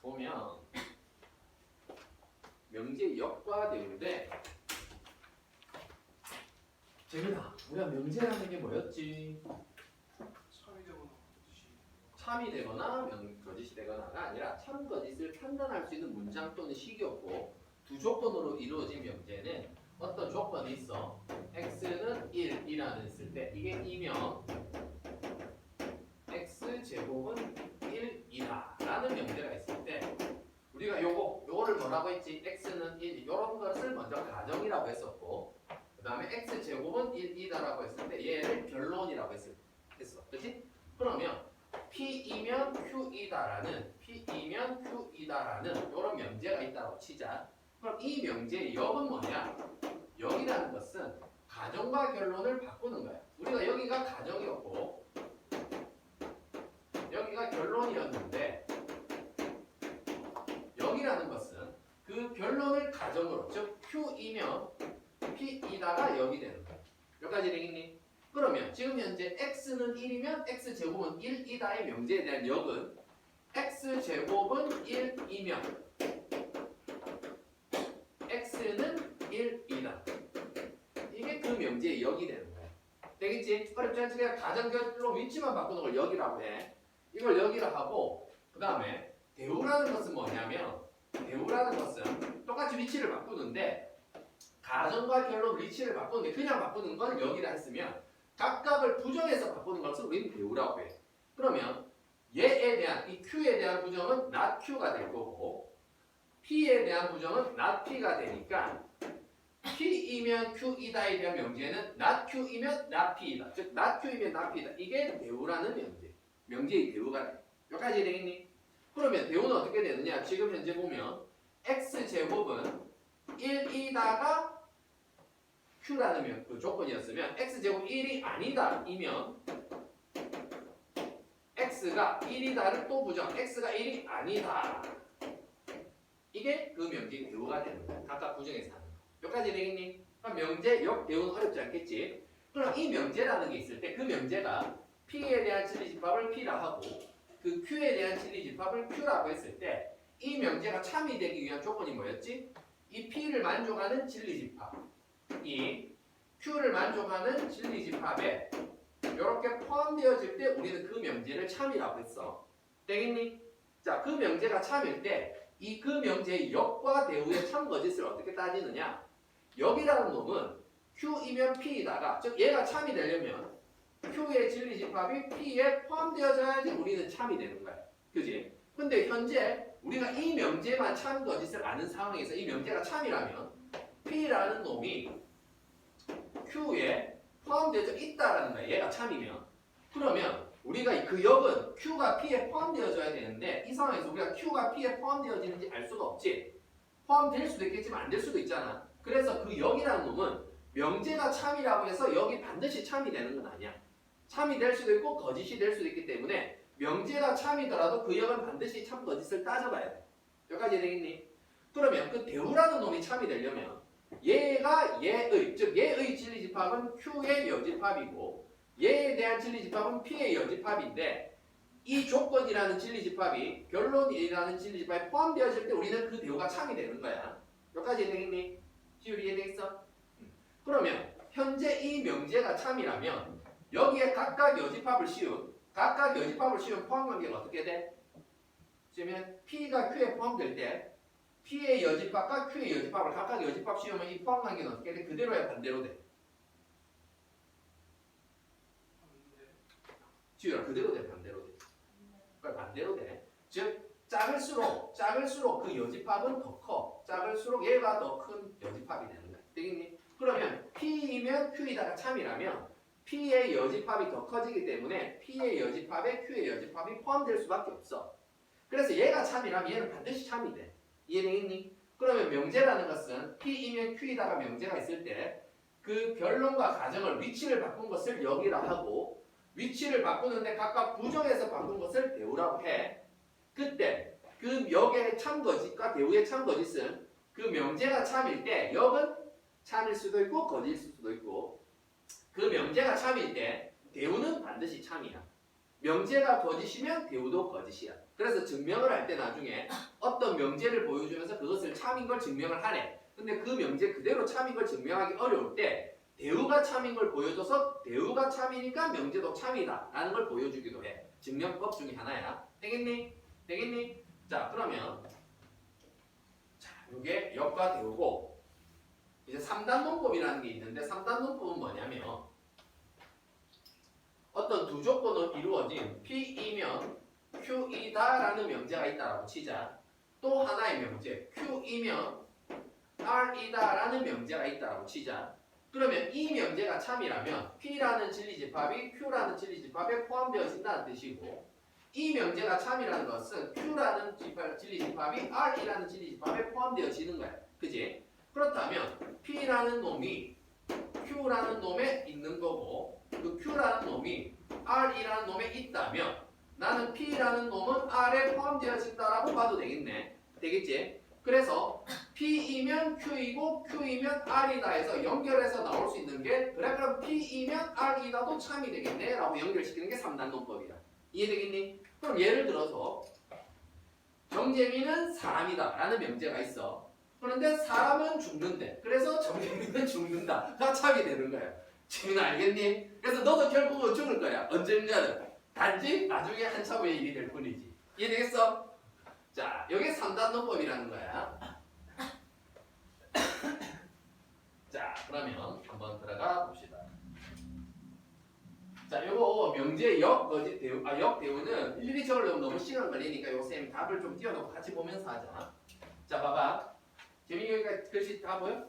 보면 명제 역과 대우인데 재민아, 우리가 명제라는 게 뭐였지? 참이 되거나 거짓이 되거나가 아니라 참 거짓을 판단할 수 있는 문장 또는 식이었고 두 조건으로 이루어진 명제는 어떤 조건이 있어. x는 1이라는 했을 때 이게 2면 x제곱은 1이다 라는 명제가 있을 때 우리가 요거를 뭐라고 했지? x는 1 이런 것을 먼저 가정이라고 했었고 그 다음에 x제곱은 1이다라고 했을 때 얘를 결론이라고 했어. 그치? 그러면 P이면 Q이다라는 이런 명제가 있다고 치자. 그럼 이 명제의 역은 뭐냐? 역이라는 것은 가정과 결론을 바꾸는 거야. 우리가 여기가 가정이었고 여기가 결론이었는데 역이라는 것은 그 결론을 가정으로 즉 Q이면 P이다가 역이 되는 거야. 여기까지 되겠니? 그러면 지금 현재 x는 1이면 x제곱은 1이다의 명제에 대한 역은 x제곱은 1이면 x는 1이다. 이게 그 명제의 역이 되는 거야. 되겠지? 어렵지 않지? 그냥 가정결론 위치만 바꾸는 걸 역이라고 해. 이걸 역이라 하고 그 다음에 대우라는 것은 뭐냐면 대우라는 것은 똑같이 위치를 바꾸는데 가정과 결론 위치를 바꾸는데 그냥 바꾸는 건 역이라 했으면 각각을 부정해서 바꾸는 것을 우리는 배우라고 해. 그러면 얘에 대한 이 Q에 대한 부정은 not Q가 될 거고 P에 대한 부정은 not P가 되니까 P이면 Q이다에 대한 명제는 not Q이면 not P이다. 즉 not Q이면 not P이다. 이게 대우라는 명제. 명제의 대우가 돼. 여기까지 되겠니? 그러면 대우는 어떻게 되느냐? 지금 현재 보면 X제곱은 1이다가 Q라는 그 조건이었으면 x제곱 1이 아니다 이면 x가 1이다를 또 부정 x가 1이 아니다 이게 그 명제의 대우가 되는 거야. 각각 부정해서 하는 거. 여기까지 되겠니? 그럼 명제, 역, 대우는 어렵지 않겠지? 그럼 이 명제라는 게 있을 때 그 명제가 P에 대한 진리집합을 P라 하고 그 Q에 대한 진리집합을 Q라고 했을 때 이 명제가 참이 되기 위한 조건이 뭐였지? 이 P를 만족하는 진리집합 이 Q를 만족하는 진리집합에 이렇게 포함되어질 때 우리는 그 명제를 참이라고 했어. 되겠니? 자, 그 명제가 참일 때 이 그 명제의 역과 대우의 참 거짓을 어떻게 따지느냐? 역이라는 놈은 Q이면 P이다가 즉 얘가 참이 되려면 Q의 진리집합이 P에 포함되어져야지 우리는 참이 되는 거야. 그지? 근데 현재 우리가 이 명제만 참 거짓을 아는 상황에서 이 명제가 참이라면 P라는 놈이 Q에 포함되어 있다라는 거야. 얘가 참이면. 그러면 우리가 그 역은 Q가 P에 포함되어져야 되는데 이 상황에서 우리가 Q가 P에 포함되어지는지 알 수가 없지. 포함될 수도 있겠지만 안 될 수도 있잖아. 그래서 그 역이라는 놈은 명제가 참이라고 해서 역이 반드시 참이 되는 건 아니야. 참이 될 수도 있고 거짓이 될 수도 있기 때문에 명제가 참이더라도 그 역은 반드시 참 거짓을 따져봐야 돼. 여기까지 되겠니? 그러면 그 대우라는 놈이 참이 되려면 얘가 얘의, 즉 얘의 진리집합은 Q의 여집합이고 얘에 대한 진리집합은 P의 여집합인데 이 조건이라는 진리집합이 결론이라는 진리집합에 포함되어질 때 우리는 그 대우가 참이 되는 거야. 여기까지 되겠니? 지율이 이해되겠어? 그러면 현재 이 명제가 참이라면 여기에 각각 여집합을 씌운 포함관계가 어떻게 돼? 지금 P가 Q에 포함될 때 P의 여집합과 Q의 여집합을 각각 여집합 씌우면 이 포함관계는 어떻게 돼? 그대로야 반대로 돼? 지우야 그대로 돼 반대로 돼? 그러니까 반대로 돼. 즉 작을수록 그 여집합은 더 커. 작을수록 얘가 더 큰 여집합이 되는 거야. 되겠니? 그러면 P이면 Q이다가 참이라면 P의 여집합이 더 커지기 때문에 P의 여집합에 Q의 여집합이 포함될 수밖에 없어. 그래서 얘가 참이라면 얘는 반드시 참이 돼. 이해되겠니? 그러면 명제라는 것은 P이면 Q이다가 명제가 있을 때 그 결론과 가정을 위치를 바꾼 것을 역이라 하고 위치를 바꾸는데 각각 부정해서 바꾼 것을 대우라고 해. 그때 그 역의 참거짓과 대우의 참거짓은 그 명제가 참일 때 역은 참일 수도 있고 거짓일 수도 있고 그 명제가 참일 때 대우는 반드시 참이야. 명제가 거짓이면 대우도 거짓이야. 그래서 증명을 할 때 나중에 어떤 명제를 보여주면서 그것을 참인 걸 증명을 하래. 근데 그 명제 그대로 참인 걸 증명하기 어려울 때 대우가 참인 걸 보여줘서 대우가 참이니까 명제도 참이다 라는 걸 보여주기도 해. 증명법 중에 하나야. 되겠니? 되겠니? 자, 그러면 자, 이게 역과 대우고 이제 3단 논법이라는 게 있는데 3단 논법은 뭐냐면 어떤 두 조건으로 이루어진 P이면 Q이다라는 명제가 있다라고 치자. 또 하나의 명제 Q이면 R이다라는 명제가 있다라고 치자. 그러면 이 명제가 참이라면 P라는 진리집합이 Q라는 진리집합에 포함되어진다는 뜻이고 이 명제가 참이라는 것은 Q라는 진리집합이 R이라는 진리집합에 포함되어지는 거야. 그지? 그렇다면 P라는 놈이 Q라는 놈에 있는 거고 그 Q라는 놈이 R이라는 놈에 있다면 나는 P라는 놈은 R에 포함되어진다라고 봐도 되겠네. 되겠지? 그래서 P이면 Q이고 Q이면 R이다 해서 연결해서 나올 수 있는 게 그래 그럼 P이면 R이다도 참이 되겠네 라고 연결시키는 게 3단 논법이야. 이해되겠니? 그럼 예를 들어서 정재민은 사람이다 라는 명제가 있어. 그런데 사람은 죽는데 그래서 정재민은 죽는다가 참이 되는 거야. 지금 알겠니? 그래서 너도 결국은 죽을 거야. 언젠가는. 단지 나중에 한참 후의 일이 될 뿐이지. 이해되겠어? 자, 이게 3단 논법이라는 거야. 자, 그러면 한번 들어가 봅시다. 자, 요거 명제 역 거짓 대우 역 대우는 일일이 적으려면 너무 시간 걸리니까 요 쌤 답을 좀 띄워놓고 같이 보면서 하자. 자, 봐봐. 재민이 여기가 글씨 다 보여?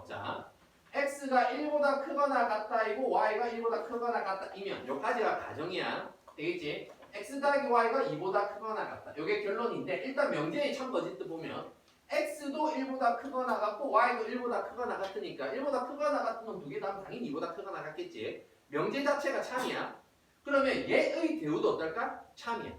자, x가 1보다 크거나 같다이고 y가 1보다 크거나 같다이면 요까지가 가정이야. 되겠지? x 더하기 y가 2보다 크거나 같다. 요게 결론인데 일단 명제의 참거짓도 보면 x도 1보다 크거나 같고 y도 1보다 크거나 같으니까 1보다 크거나 같은 놈 두 개 다음 당연히 2보다 크거나 같겠지. 명제 자체가 참이야. 그러면 얘의 대우도 어떨까? 참이야.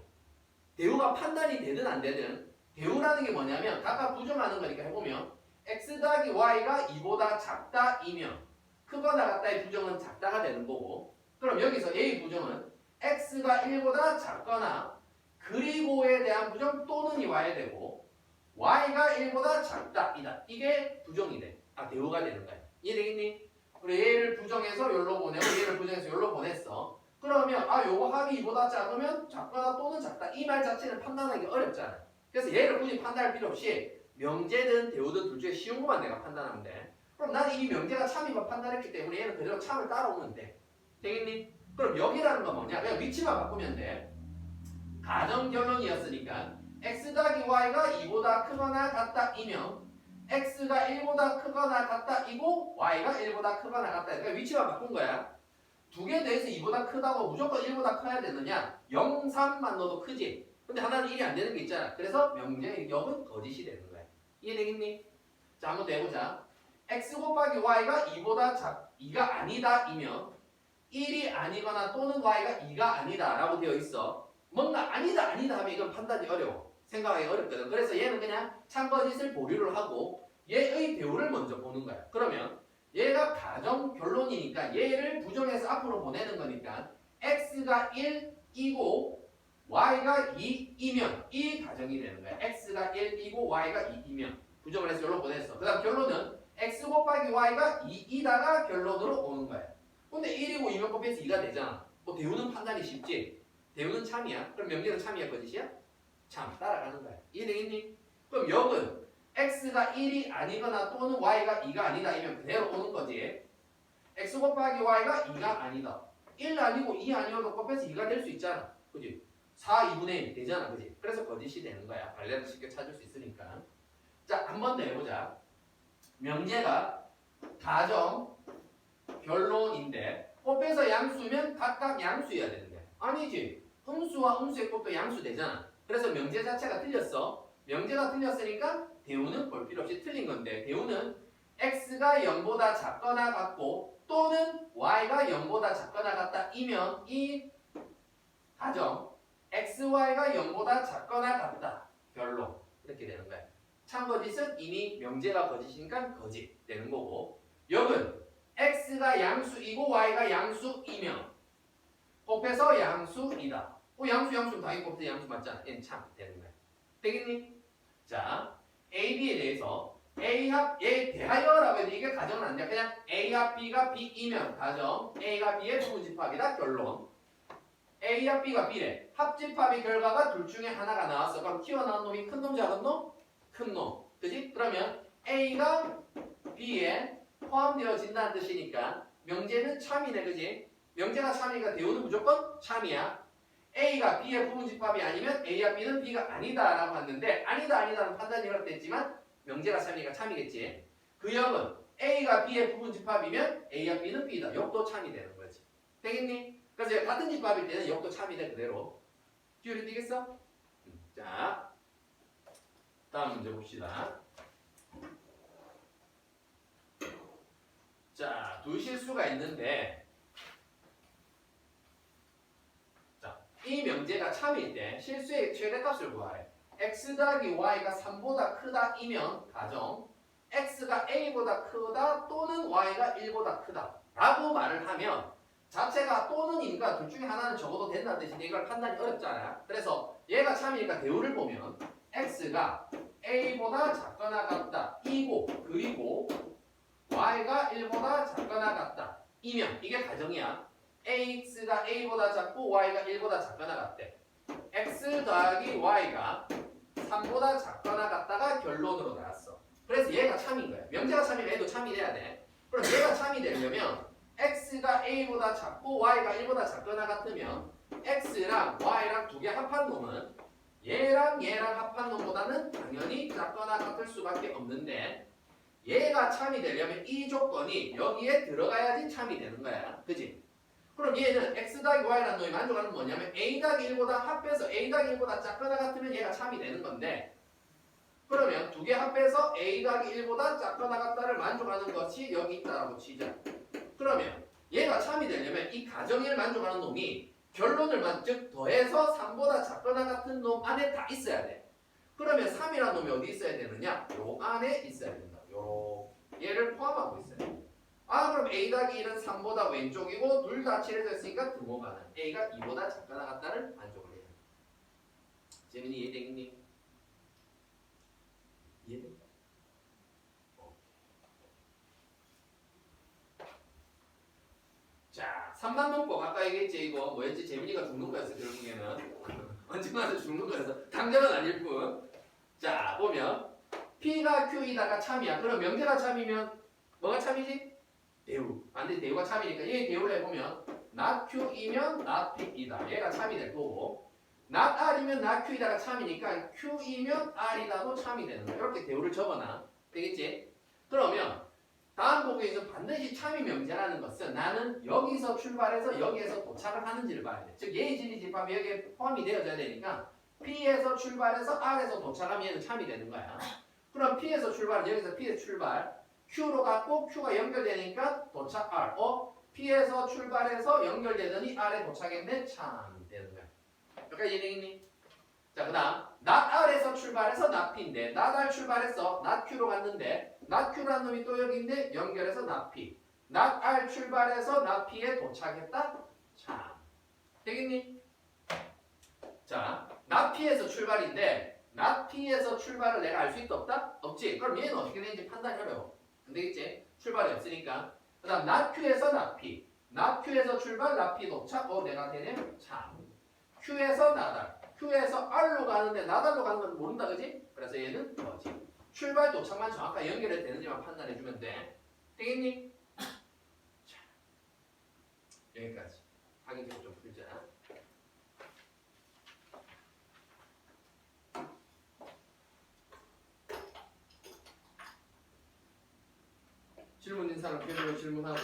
대우가 판단이 되든 안 되든 대우라는 게 뭐냐면 각각 부정하는 거니까 해보면 x 더하기 y가 2보다 작다이면 크거나 같다의 부정은 작다가 되는 거고 그럼 여기서 A의 부정은 x가 1보다 작거나 그리고에 대한 부정 또는이 와야 되고 y가 1보다 작다이다. 이게 부정이 돼. 대우가 되는 거야. 이해되겠니? 그리고 얘를 부정해서 여기로 보내고 얘를 부정해서 여기로 보냈어. 그러면 요거 합이 2보다 작으면 작거나 또는 작다. 이 말 자체는 판단하기 어렵잖아. 그래서 얘를 굳이 판단할 필요 없이 명제든 대우든 둘 중에 쉬운 것만 내가 판단하면 돼. 그럼 나는 이 명제가 참이만 판단했기 때문에 얘는 그대로 참을 따라오면 돼. 되겠니? 그럼 여기라는 건 뭐냐? 그냥 위치만 바꾸면 돼. 가정 결론이었으니까 x 더하기 y가 2보다 크거나 같다이면 x가 1보다 크거나 같다이고 y가 1보다 크거나 같다. 그러니까 위치만 바꾼 거야. 두 개 더해서 2보다 크다고 무조건 1보다 커야 되느냐? 0, 3만 넣어도 크지. 근데 하나는 1이 안 되는 게 있잖아. 그래서 명제의 역은 거짓이 되는 거야. 이해되겠니? 자, 한번 더 해보자. x 곱하기 y가 2가 아니다이면 1이 아니거나 또는 y가 2가 아니다 라고 되어 있어. 뭔가 아니다 하면 이건 판단이 어려워. 생각하기 어렵거든. 그래서 얘는 그냥 참거짓을 보류를 하고 얘의 대우를 먼저 보는 거야. 그러면 얘가 가정 결론이니까 얘를 부정해서 앞으로 보내는 거니까 x가 1이고 y가 2이면 이 가정이 되는 거야. x가 1이고 y가 2이면 부정을 해서 여기로 보냈어. 그 다음 결론은 x 곱하기 y가 2이다가 결론으로 오는 거야. 근데 1이고 2면 곱해서 2가 되잖아. 대우는 판단이 쉽지? 대우는 참이야. 그럼 명제는 참이야 거짓이야? 참 따라가는 거야. 이해되겠니? 그럼 역은 x가 1이 아니거나 또는 y가 2가 아니다 이면 그대로 오는 거지. x 곱하기 y가 2가 아니다. 1 아니고 2 아니어도 곱해서 2가 될 수 있잖아. 그지? 4, 2분의 1 되잖아. 그지? 그래서 거짓이 되는 거야. 발레를 쉽게 찾을 수 있으니까. 자, 한 번 더 해보자. 명제가 가정 결론인데 곱해서 양수면 각각 양수여야 되는데 아니지. 음수와 음수의 곱도 양수 되잖아. 그래서 명제 자체가 틀렸어. 명제가 틀렸으니까 대우는 볼 필요 없이 틀린 건데 대우는 x가 0보다 작거나 같고 또는 y가 0보다 작거나 같다이면 이 가정 xy가 0보다 작거나 같다. 결론. 이렇게 되는 거야. 참거짓은 이미 명제가 거짓이니까 거짓 되는 거고 역은 x가 양수이고 y가 양수이면 곱해서 양수이다. 양수 다 있고 없대 양수 맞잖아. 얘는 참 되는 거야. 되겠니? 자, A, B에 대해서 A 대하여라고 해도 이게 가정은 안 돼. 그냥 A 합 B가 B이면 가정 A가 B의 부분집합이다 결론. A 합 B가 B래. 합집합의 결과가 둘 중에 하나가 나왔어. 그럼 튀어나온 놈이 큰 놈, 작은 놈? 큰 놈. 그지? 그러면 A가 B에 포함되어진다는 뜻이니까 명제는 참이네. 그지? 명제가 참이니까 대우는 무조건 참이야. A가 B의 부분집합이 아니면 A와 B는 B가 아니다라고 했는데 아니다는 판단이 어렵댔지만 명제가 참이니까 참이겠지. 그 역은 A가 B의 부분집합이면 A와 B는 B다. 역도 참이 되는 거지. 되겠니? 그래서 같은 집합일 때는 역도 참이 돼 그대로. 듀얼이 되겠어? 자, 다음 문제 봅시다. 자, 두 실수가 있는데 이 명제가 참일 때 실수의 최대값을 구하래. x 더하기 y가 3보다 크다 이면 가정 x가 a보다 크다 또는 y가 1보다 크다 라고 말을 하면 자체가 또는인가 둘 중에 하나는 적어도 된다는 뜻인데 이걸 판단이 어렵잖아. 그래서 얘가 참이니까 대우를 보면 x가 a보다 작거나 같다 이고 그리고 y가 1보다 작거나 같다 이면 이게 가정이야. x가 a보다 작고 y가 1보다 작거나 같대. x 더하기 y가 3보다 작거나 같다가 결론으로 나왔어. 그래서 얘가 참인 거야. 명제가 참이면 얘도 참이 돼야 돼. 그럼 얘가 참이 되려면 x가 a보다 작고 y가 1보다 작거나 같으면 x랑 y랑 두 개 합한 놈은 얘랑 합한 놈보다는 당연히 작거나 같을 수밖에 없는데 얘가 참이 되려면 이 조건이 여기에 들어가야지 참이 되는 거야. 그지? 그럼 얘는 x 더하기 y라는 놈이 만족하는 건 뭐냐면 a 더하기 1보다 합해서 a 더하기 1보다 작거나 같으면 얘가 참이 되는 건데 그러면 두 개 합해서 a 더하기 1보다 작거나 같다를 만족하는 것이 여기 있다라고 치자. 그러면 얘가 참이 되려면 이 가정을 만족하는 놈이 결론을 즉 더해서 3보다 작거나 같은 놈 안에 다 있어야 돼. 그러면 3이라는 놈이 어디 있어야 되느냐? 요 안에 있어야 된다. 요 얘를 포함하고 있어야 돼. 그럼 a 더하기 1은 3보다 왼쪽이고 둘 다 칠해져 있으니까 등호가는 a가 2보다 작거나 같다를 만족을 해야 돼. 재민이 이해되겠니? 이해돼? 자, 3번 문법 아까 얘기했지 이거 뭐였지? 재민이가 죽는 거였어 결국에는. 언젠가는 죽는 거였어. 당장은 아닐 뿐. 자, 보면 P가 Q이다가 참이야. 그럼 명제가 참이면 뭐가 참이지? 대우. 반대 대우가 참이니까 얘 대우를 해보면 not Q이면 not P이다. 얘가 참이 될 거고 not R이면 not Q이다가 참이니까 Q이면 R이다도 참이 되는 거야. 이렇게 대우를 적어놔. 되겠지? 그러면 다음 보기에서 반드시 참이 명제라는 것은 나는 여기서 출발해서 여기에서 도착을 하는지를 봐야 돼. 즉 얘의 진리 집합이 여기에 포함이 되어져야 되니까 P에서 출발해서 R에서 도착하면 얘는 참이 되는 거야. 그럼 P에서 출발, 여기서 P에서 출발 Q로 갔고 Q가 연결되니까 도착 R. P에서 출발해서 연결되더니 R에 도착했네. 참 되는 거야. 여기까지 이해되겠니? 자, 그 다음 not R에서 출발해서 not P인데 not R 출발해서 not Q로 갔는데 not Q라는 놈이 또 여기 있네. 연결해서 not P. not R 출발해서 not P에 도착했다. 참 되겠니? 자, not P에서 출발인데 not P에서 출발을 내가 알 수 있다 없다? 없지. 그럼 얘는 어떻게 되는지 판단이 어려워. 안 되겠지? 출발이 없으니까. 그 다음 not Q에서 not P. not Q에서 출발 not P 도착. 내가 되네. 참. Q에서 not R. Q에서 R로 가는데 not R로 가는 건 모른다 그지? 그래서 얘는 뭐지? 출발 도착만 정확하게 연결이 되는지만 판단해주면 돼. 되겠니? 자, 여기까지. 확인적으로 좀 풀자. 질문 있는 사람 계속 질문하고